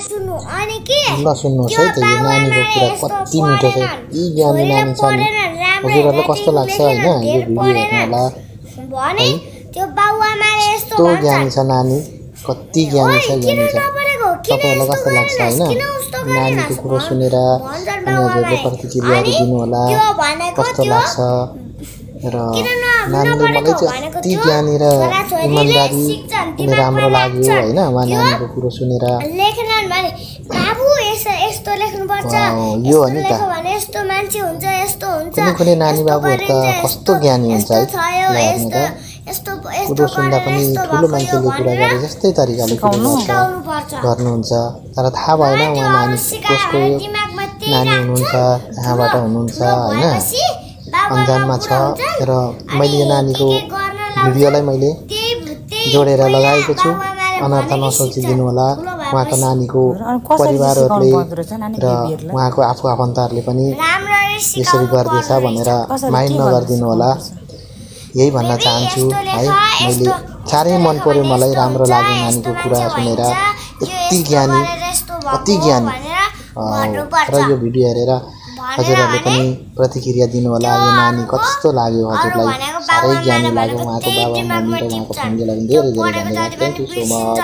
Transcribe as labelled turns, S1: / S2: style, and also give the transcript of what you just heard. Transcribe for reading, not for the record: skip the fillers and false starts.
S1: सुन्नु अनि के
S2: ल सुन्नुहोस् है त यो नानीको कुरा कति मिठो छ यी ज्ञानी नानी छ नि हजुरहरुलाई कस्तो लाग्छ हैन यो भिडियो हेर्नु होला
S1: भने त्यो बाउआमाले यस्तो
S2: तो ज्ञानी छ नानी कति ज्ञानी छ ज्ञानी छ तपाईहरुलाई कस्तो लाग्छ हैन नानीको कुरा सुनेर उनीहरुले प्रतिक्रियाहरु दिनु होला कस्तो लाग्छ र नानीले मलाई चाहिँ अति ज्ञानी र इमानदारी अनि राम्रो लाग्यो हैन उहाँ नानीको कुरा सुनेर
S1: लेखनान भने बाबु यस्तो लेख्नु पर्छ
S2: यो हो नि त
S1: भने यस्तो मान्छे हुन्छ यस्तो हुन्छ
S2: कुनै नानी बाबुहरु त कस्तो ज्ञानी हुन्छ है
S1: यस्तो
S2: कुरो सुन्दा पनि ठुलो मान्छेले कुरा गरे जस्तै तरिकाले गर्नुहुन्छ तर थाहा भएन उहाँ नानी कसको नानी हुनुहुन्छ कहाँबाट हुनुहुन्छ हैन अन्जानमा छ र मैले यो नानीको भिडियोलाई मैले जोडेर लगाएको छु अनर्थ नसोचिदिनु होला उहाँको नानीको परिवारहरुले र उहाँको आफन्तहरुले पनि यसरी गर्दैछ भनेर माइन्ड नगर्दिनु होला यही भन्न चाहन्छु है मैले साह्रै मन पर्यो मलाई राम्रो लाग्यो नानीको कुरा सुनेर यति ज्ञानी अति ज्ञानी र यो भिडियो हेरेर हजुरहरुले पनि प्रतिक्रिया दिनु होला यो नानी कस्तो लाग्यो हजुरलाई साह्रै ज्ञानी लाग्यो उहाँको बाबा मम्मी र उहाँको फ्यामिलीलाई धेरै धेरै धन्यवाद थ्यांक यू सो मच